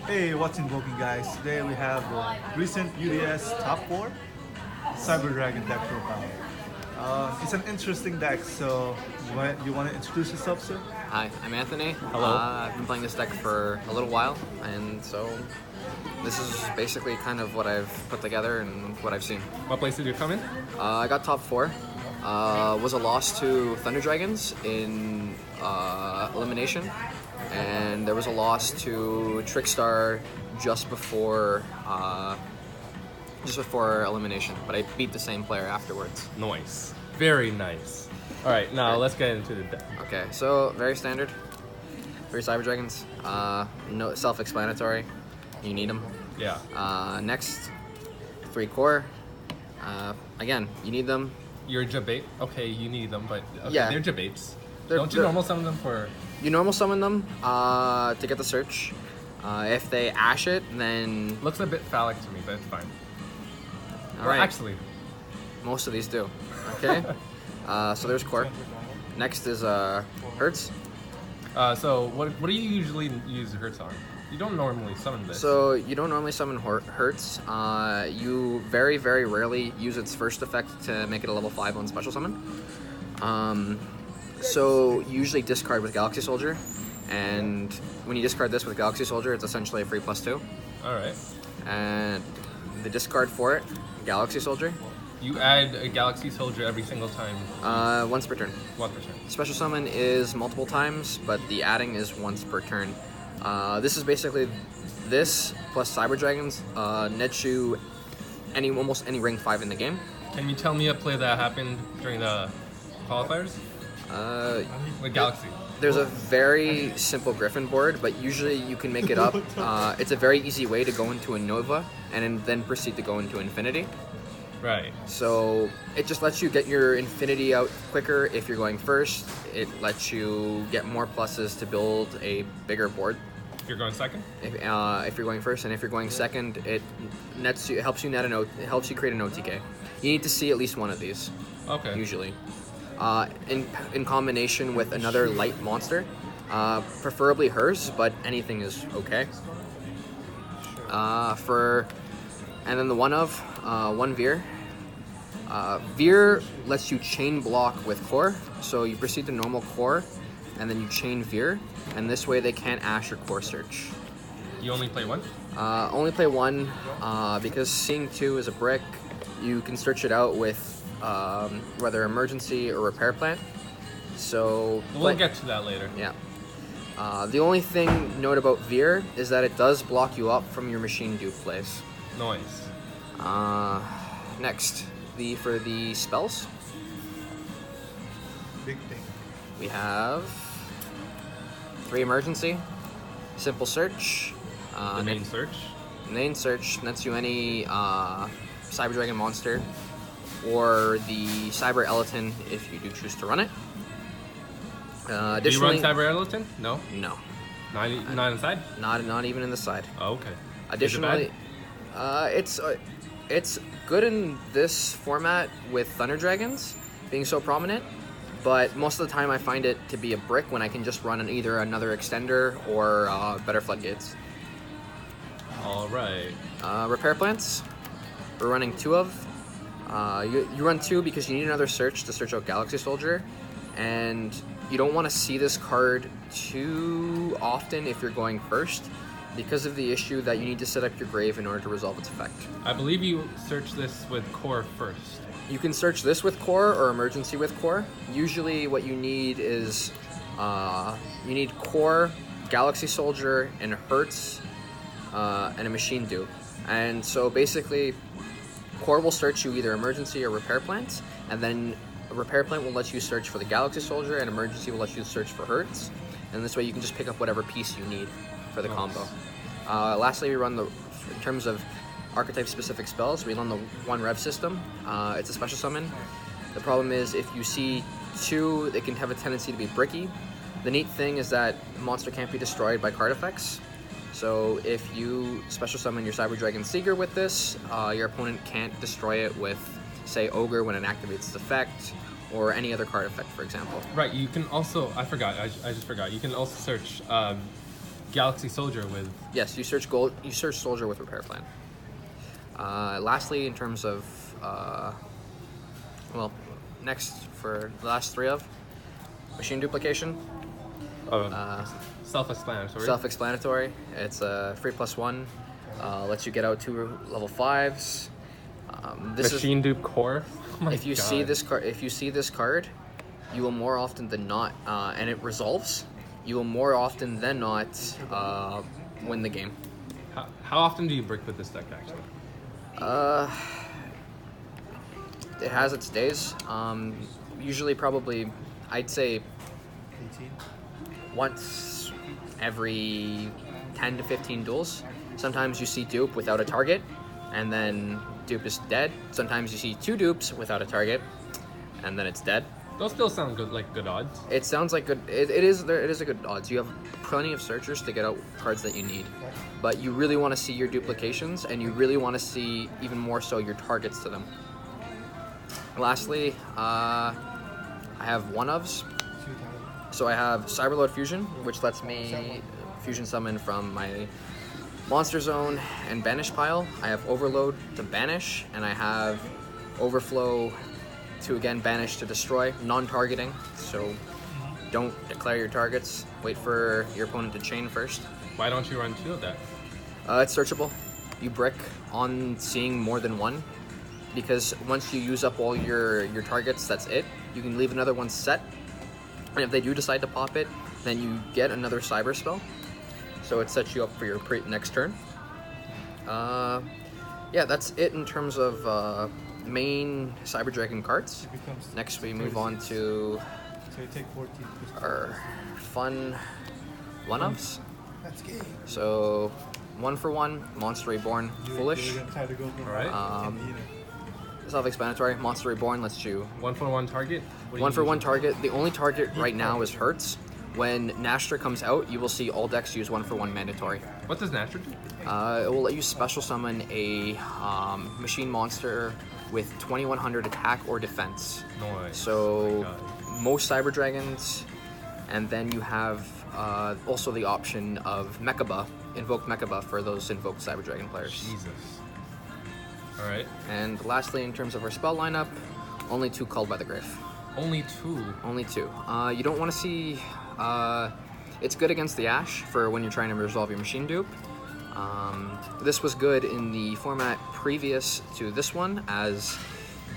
Hey, what's invoking guys? Today we have the recent UDS top 4 Cyber Dragon deck profile. It's an interesting deck, so you want to introduce yourself, sir? Hi, I'm Anthony. Hello. I've been playing this deck for a little while, and so this is basically kind of what I've put together and what I've seen. What place did you come in? I got top 4. Was a loss to Thunder Dragons in elimination, and there was a loss to Trickstar just before elimination. But I beat the same player afterwards. Nice. Very nice. All right, now let's get into the deck. Okay, so very standard. 3 Cyber Dragons. No self-explanatory. You need them. Yeah. Next, 3 core. Again, you need them. You're Jabate. Okay, you need them, but okay, Yeah. they're Jabates. They're- Don't you they're- normal summon them for... You normal summon them to get the search. If they ash it, then Looks a bit phallic to me, but it's fine. all Or right. actually, Most of these do. Okay. So there's core. Next is Hertz. so what do you usually use Hertz on? You don't normally summon this. So you don't normally summon Hertz. You very, very rarely use its first effect to make it a level 5 on special summon. So you usually discard with Galaxy Soldier, and when you discard this with Galaxy Soldier, it's essentially a free +2. All right. And the discard for it, Galaxy Soldier, You add a Galaxy Soldier every single time. once per turn. 1%. Special summon is multiple times, but the adding is once per turn. This is basically this plus Cyber Dragons nets you almost any rank 5 in the game. Can you tell me a play that happened during the qualifiers with Galaxy? There's a very simple Griffin board, but usually you can make it up. It's a very easy way to go into a Nova and then proceed to go into Infinity. Right. So it just lets you get your Infinity out quicker if you're going first. It lets you get more pluses to build a bigger board You're going second? if you're going first, and if you're going second, it nets you, it helps you create an OTK. You need to see at least one of these Okay. usually, in combination with another light monster, preferably hers, but anything is okay. And then the one Veer. Veer lets you chain block with core, so you proceed to normal core, and then you chain Veer, and this way they can't ash your core search. You only play one? Only play one, because seeing 2 is a brick. You can search it out with whether emergency or repair plant. So We'll get to that later. yeah. The only thing note about Veer is that it does block you up from your machine dupe plays. Noise. Next, for the spells, Big thing. we have 3 emergency, simple search, The main search. main search nets you any Cyber Dragon monster, or the Cyber Eleton if you do choose to run it. Do you run Additionally, Cyber Eleton? No? no, Not inside? not even in the side. Oh, okay. Additionally, it's good in this format with Thunder Dragons being so prominent, but most of the time I find it to be a brick when I can just run either another extender or better floodgates. All right. Repair plants, we're running 2 of. You run 2 because you need another search to search out Galaxy Soldier, and you don't want to see this card too often if you're going first, because of the issue that you need to set up your grave in order to resolve its effect. I believe you search this with core first. You can search this with core or emergency with core. Usually what you need is you need core, Galaxy Soldier, and Hertz, and a machine dupe. And so basically core will search you either emergency or repair plants, and then a repair plant will let you search for the Galaxy Soldier, and emergency will let you search for Hertz. And this way you can just pick up whatever piece you need for the combo. Lastly, we run in terms of archetype specific spells, we run the 1 rev system. It's a special summon. The problem is if you see 2, they can have a tendency to be bricky. The neat thing is that the monster can't be destroyed by card effects. So if you special summon your Cyber Dragon Seeger with this, your opponent can't destroy it with, say, Ogre when it activates its effect, or any other card effect, for example. Right, you can also, I just forgot, you can also search Galaxy Soldier with. Yes, you search gold. You search soldier with repair plan. Lastly, in terms of, well, next for the last three of machine duplication. Self-explanatory. Self-explanatory. It's a free +1. Lets you get out 2 level 5s. This Machine dupe core. Oh if you see this card, you will more often than not, and it resolves. You will more often than not win the game. How often do you brick with this deck actually? It has its days. Usually, probably, I'd say 18. once every 10 to 15 duels. Sometimes you see dupe without a target, and then dupe is dead. Sometimes you see 2 dupes without a target, and then it's dead. Those still sound good, like good odds. It sounds like good. It is a good odds. You have plenty of searchers to get out cards that you need, but you really want to see your duplications, and you really want to see even more so your targets to them. Lastly, I have one-ofs. So I have Cyberload Fusion, which lets me fusion summon from my Monster Zone and Banish pile. I have Overload to banish, and I have Overflow to again banish to destroy, non-targeting. So don't declare your targets. Wait for your opponent to chain first. Why don't you run 2 of that? It's searchable. You brick on seeing more than one, because once you use up all your targets, that's it. You can leave another one set, and if they do decide to pop it, then you get another Cyber spell. So it sets you up for your next turn. Yeah, that's it in terms of main Cyber Dragon cards. Next we move on to So you take 14. our fun one-ups. That's game. So 1-for-1, Monster Reborn, Foolish. Alright. Self-explanatory. Monster Reborn lets you 1-for-1 target. What do you 1-for-1 use? target. The only target right now is Hertz. When Nastra comes out, you will see all decks use 1-for-1 mandatory. What does Nastra do? It will let you special summon a machine monster with 2100 attack or defense. Noise. So most Cyber Dragons, and then you have also the option of Mechaba, Invoked Mechaba for those Invoked Cyber Dragon players. Jesus. Alright. And lastly, in terms of our spell lineup, only 2 Called by the Grave. Only 2. Only 2. You don't want to see... it's good against the Ash for when you're trying to resolve your machine dupe. This was good in the format previous to this one, as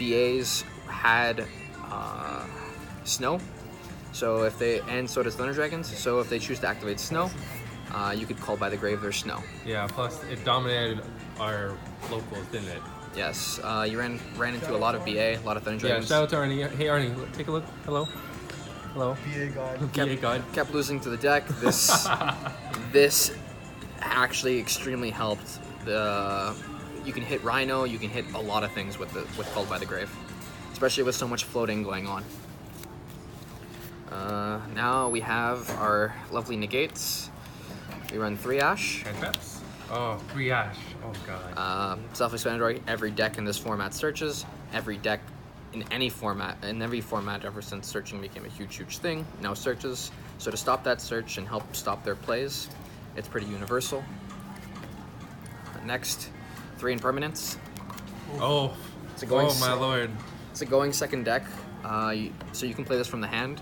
BAs had Snow. So if they... And so does Thunder Dragons. So if they choose to activate Snow, you could Call by the Grave their Snow. Yeah, plus it dominated our locals, didn't it? Yes, you ran into a lot of BA, a lot of Thunder Yeah, Dragons. shout out to Arnie. Hey Arnie, take a look. Hello. Hello. PA God. PA God. Kept losing to the deck. This actually extremely helped. You can hit Rhino, you can hit a lot of things with Called by the Grave, especially with so much floating going on. Now we have our lovely negates. We run 3 Ash. And traps. Oh, 3 Ash. Oh god. Self-explanatory. Every deck in this format searches. Every deck in any format, in every format ever since searching became a huge thing, now searches. So to stop that search and help stop their plays, it's pretty universal. Next, 3 Impermanence. Oh. It's a going Oh my lord. It's a going second deck, so you can play this from the hand.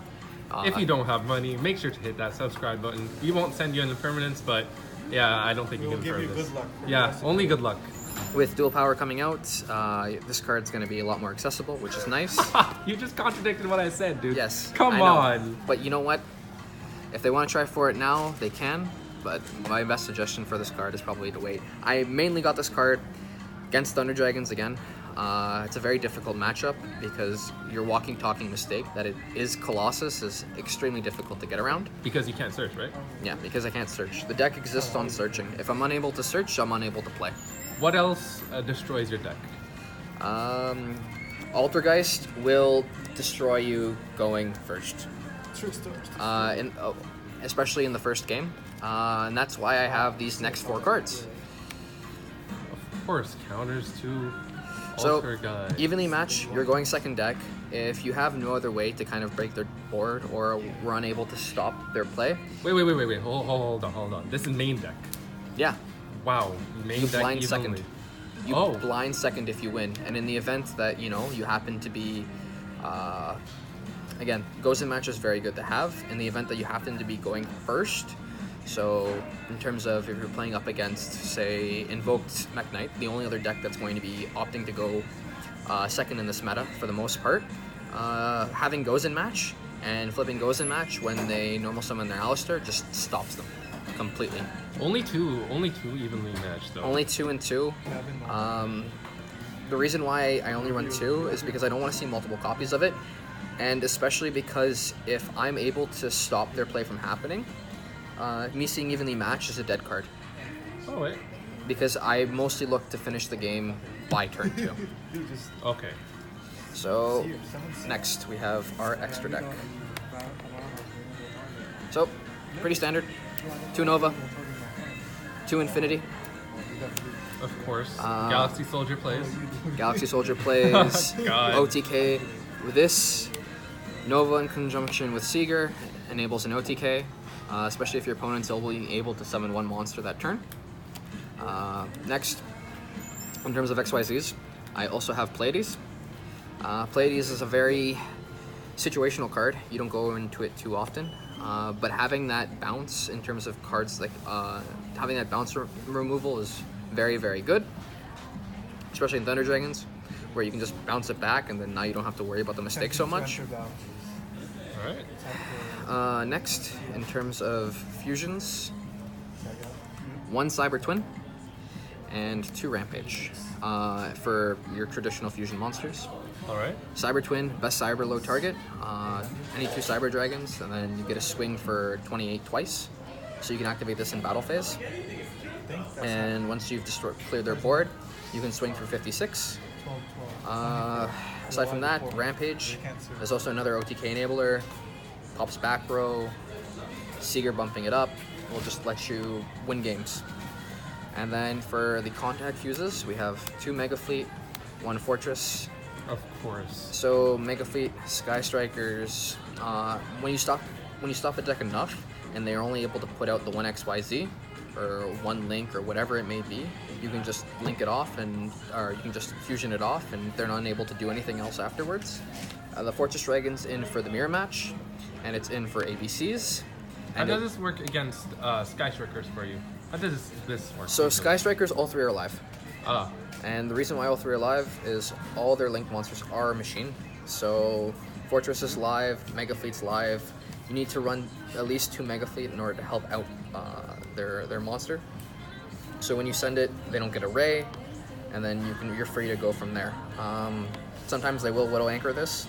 If you don't have money, make sure to hit that subscribe button. We won't send you an impermanence, but yeah, I don't think you We'll can give afford you this. good luck for Yeah, the rest of only the good luck. With dual power coming out, this card's going to be a lot more accessible, which is nice. You just contradicted what I said, dude. Yes. Come I know. on. But you know what? If they want to try for it now, they can. But my best suggestion for this card is probably to wait. I mainly got this card against Thunder Dragons again. It's a very difficult matchup because your walking, talking mistake that it is Colossus is extremely difficult to get around. Because you can't search, right? Yeah, because I can't search. The deck exists on searching. If I'm unable to search, I'm unable to play. What else destroys your deck? Altergeist will destroy you going first. True story. Especially in the first game. And that's why I have these next 4 cards. Of course, counters to So, Alter Guy. evenly match, you're going second deck. If you have no other way to kind of break board or were unable to stop their play. Wait. Hold on. This is main deck. Yeah, Wow. Main you deck blind evenly. second. You Oh. blind second if you win, and in the event that you happen to be, again, goes in match is very good to have. In the event that you happen to be going first, so in terms of if you're playing up against, say, Invoked Mech Knight, the only other deck that's going to be opting to go second in this meta for the most part, having goes in match and flipping goes in match when they normal summon their Alistair just stops them completely. Only two evenly matched though. Only 2 and 2. The reason why I only run 2 is because I don't want to see multiple copies of it, and especially because if I'm able to stop their play from happening, me seeing evenly matched is a dead card. Oh wait. Because I mostly look to finish the game by turn 2. Okay. So next we have our extra deck. So pretty standard. 2 Nova, 2 Infinity. Of course. Galaxy Soldier plays. Galaxy Soldier plays. God. OTK. With this, Nova in conjunction with Seeger enables an OTK, especially if your opponent's only able to summon 1 monster that turn. Next, in terms of XYZs, I also have Pleiades. Pleiades is a very situational card. You don't go into it too often, but having that bounce in terms of cards, like having that bounce removal is very, very good, especially in Thunder Dragons, where you can just bounce it back and then now you don't have to worry about the mistake so much. Alright. Next, in terms of fusions, 1 Cyber Twin and 2 Rampage for your traditional fusion monsters. Alright. Cyber Twin, best cyber low target, any 2 Cyber Dragons, and then you get a swing for 28 twice, so you can activate this in battle phase. And once you've cleared their board, you can swing for 56. Aside from that, Rampage is also another OTK enabler, pops back row, Seeger bumping it up, will just let you win games. And then for the contact fuses, we have 2 Mega Fleet, 1 Fortress. Of course. So Mega Fleet, Sky Strikers, when you stop a deck enough and they're only able to put out the 1 XYZ or 1 link or whatever it may be, you can just link it off or you can just fusion it off and they're not able to do anything else afterwards. The Fortress Dragon's in for the mirror match, and it's in for ABCs. How does this work against Sky Strikers for you? How does this work? So Sky Strikers, all 3 are alive. Ah. And the reason why all 3 are live is all their linked monsters are a machine. So Fortress is live, Mega Fleet's live. You need to run at least 2 Mega Fleet in order to help out their monster. So when you send it, they don't get a ray, and then you're free to go from there. Sometimes they will Widow Anchor this.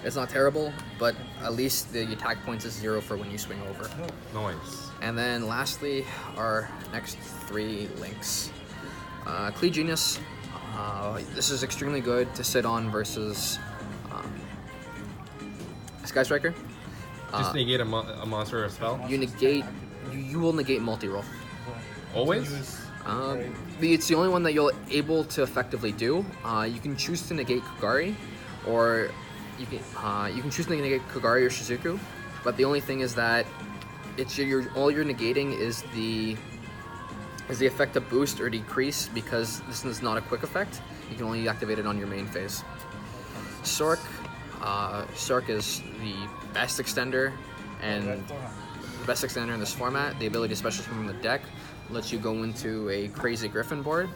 It's not terrible, but at least the attack points is 0 for when you swing over. Nice. And then lastly, our next 3 links. Clee Genius. This is extremely good to sit on versus Sky Striker. Just negate a monster or a spell? You will negate multi-roll. Always? It's the only one that you'll able to effectively do. You can choose to negate Kagari, or you can choose to negate Kagari or Shizuku, but the only thing is that all you're negating is the effect of boost or decrease, because this is not a quick effect. You can only activate it on your main phase. Sork is the best extender, and the best extender in this format. The ability to special summon from the deck lets you go into a crazy Griffin board,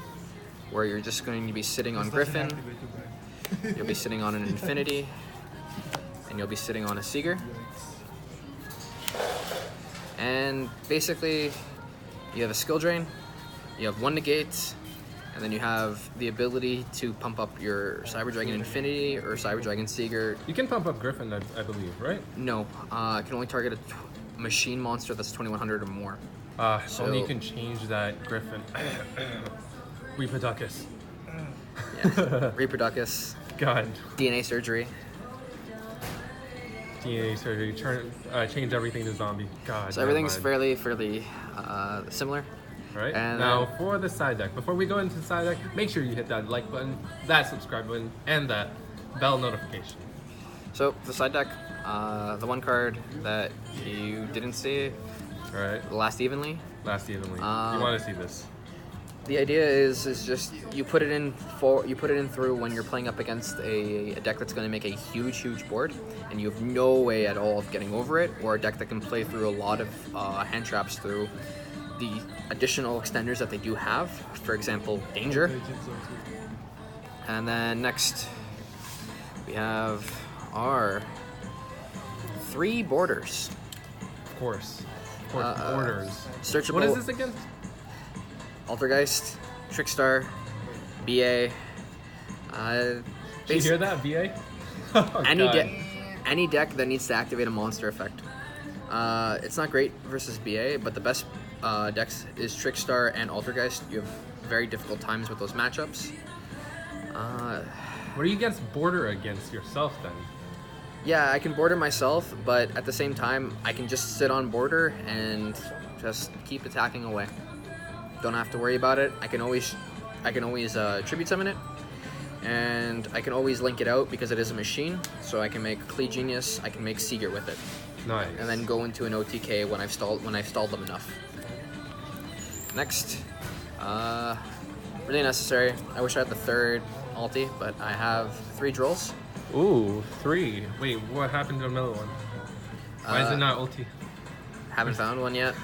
where you're just going to be sitting on Griffin, you'll be sitting on an Infinity, and you'll be sitting on a Seeger. And basically, you have a skill drain, you have 1 negate, and then you have the ability to pump up your Cyber Dragon Infinity or Cyber Dragon Seeger. You can pump up Griffin, I believe, right? No, it can only target a machine monster that's 2100 or more. So only you can change that Griffin. Reproducus. Yeah, Reproducus. God. DNA surgery. DNA surgery. Change everything to zombie. God. So everything's fairly similar. Right. And now for the side deck. Before we go into the side deck, make sure you hit that like button, that subscribe button, and that bell notification. So the side deck, The one card that you didn't see, All right. last evenly. Last evenly. You want to see this? The idea is just you put it in through when you're playing up against a deck that's going to make a huge board, and you have no way at all of getting over it, or a deck that can play through a lot of hand traps through the additional extenders that they do have. For example, Danger. And then next we have our 3 borders. Of course. Borders. Searchable. What is this again? Altergeist, Trickstar, BA. Did you hear that, BA? Oh, any deck that needs to activate a monster effect. It's not great versus BA, but the best decks is Trickstar and Altergeist. You have very difficult times with those matchups. What are you against border against yourself then? Yeah, I can border myself, but at the same time, I can just sit on border and just keep attacking away. Don't have to worry about it. I can always tribute summon it, and I can always link it out because it is a machine. So I can make Klee Genius, I can make Seeger with it. Nice. And then go into an OTK when I've stalled them enough. Next, really necessary. I wish I had the 3rd ulti, but I have 3 Drolls. Ooh, 3. Wait, what happened to the middle one? Why is it not ulti? Haven't found one yet.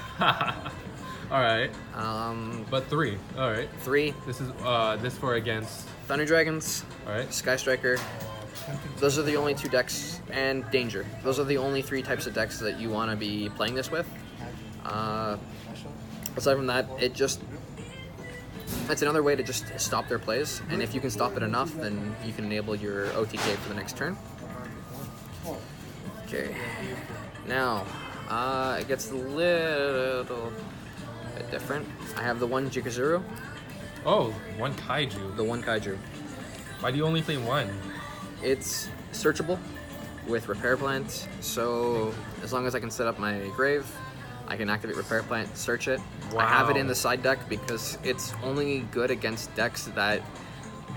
Alright. But 3. Alright. 3. This is this for against Thunder Dragons. Alright. Sky Striker. Those are the only 2 decks, and Danger. Those are the only 3 types of decks that you want to be playing this with. Aside from that, it's another way to just stop their plays, and if you can stop it enough, then you can enable your OTK for the next turn. Okay, now it gets a little bit different. I have the 1 Jikazuru. Oh, 1 Kaiju. The 1 Kaiju. Why do you only play 1? It's searchable with Repair Plant, so as long as I can set up my grave, I can activate Repair Plant, search it. Wow. I have it in the side deck because it's only good against decks that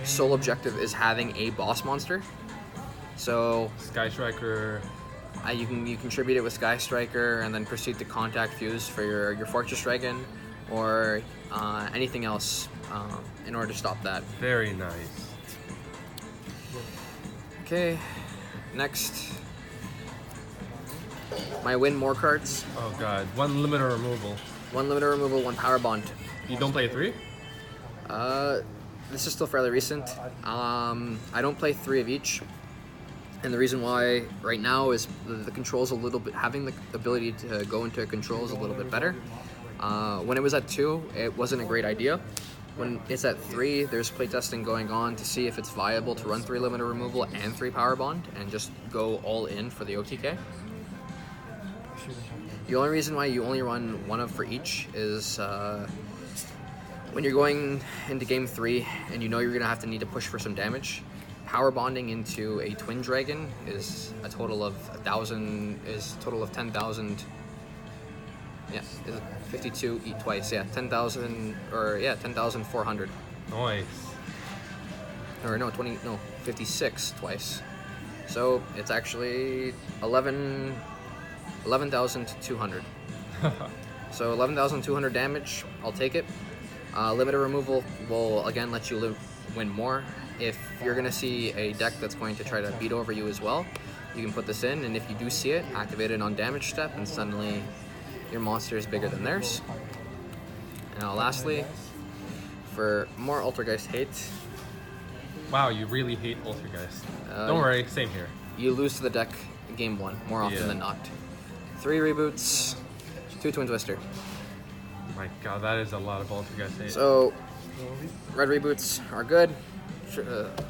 sole objective is having a boss monster. So Sky Striker. you can contribute it with Sky Striker and then proceed to contact Fuse for your Fortress Dragon or anything else in order to stop that. Very nice. Okay, next. My win more cards. Oh god, 1 limiter removal. 1 limiter removal, 1 power bond. You don't play 3? This is still fairly recent. I don't play 3 of each. And the reason why right now is the controls a little bit, having the ability to go into controls a little bit better. When it was at 2, it wasn't a great idea. When it's at 3, there's playtesting going on to see if it's viable to run 3 limiter removal and 3 power bond and just go all in for the OTK. The only reason why you only run 1 of for each is when you're going into game 3 and you know you're gonna have to need to push for some damage. Power bonding into a twin dragon is a total of 10,000. Yeah, is it 52? Eat twice. Yeah, 10,000 or yeah, 10,400. Nice. Or no, 56 twice. So it's actually 11,200. So 11,200 damage, I'll take it. Limiter removal will again let you win more. If you're gonna see a deck that's going to try to beat over you as well, you can put this in, and if you do see it, activate it on damage step, and suddenly your monster is bigger than theirs. Now lastly, for more Altergeist hate. Wow, you really hate Altergeist. Don't worry, same here. You lose to the deck game 1, more often than not. 3 reboots, 2 Twin Twister. My god, that is a lot of Altergeist hate. So, red reboots are good.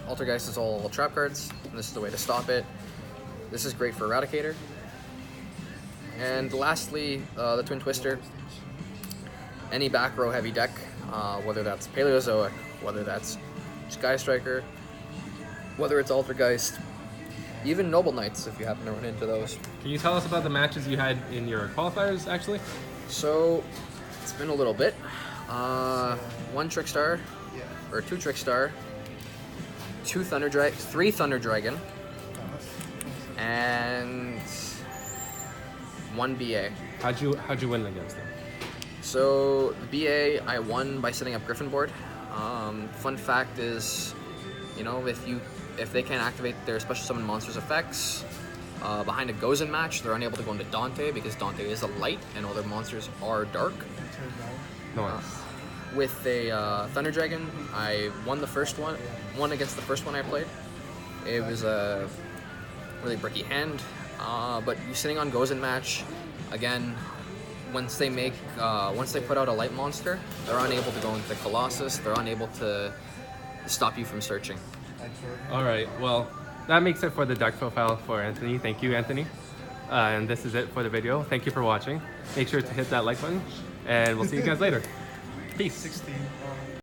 Altergeist is all trap cards, and this is the way to stop it. This is great for Eradicator. And lastly, the Twin Twister. Any back row heavy deck, whether that's Paleozoic, whether that's Sky Striker, whether it's Altergeist, even Noble Knights if you happen to run into those. Can you tell us about the matches you had in your qualifiers, actually? So, it's been a little bit. 1 Trickstar, or 2 Trickstar, 3 Thunder Dragon, and 1 BA. How'd you win against them? So the BA, I won by setting up Griffin board. Fun fact is, you know, if they can't activate their special summon monsters effects behind a Gozen match, they're unable to go into Dante because Dante is a light and all their monsters are dark. Nice. With a Thunder Dragon, I won the first one. Won against the first one I played. It was a really bricky hand, but you sitting on Gozen match, again, once they put out a light monster, they're unable to go into the Colossus. They're unable to stop you from searching. All right. Well, that makes it for the deck profile for Anthony. Thank you, Anthony. And this is it for the video. Thank you for watching. Make sure to hit that like button, and we'll see you guys later. Peace. 16.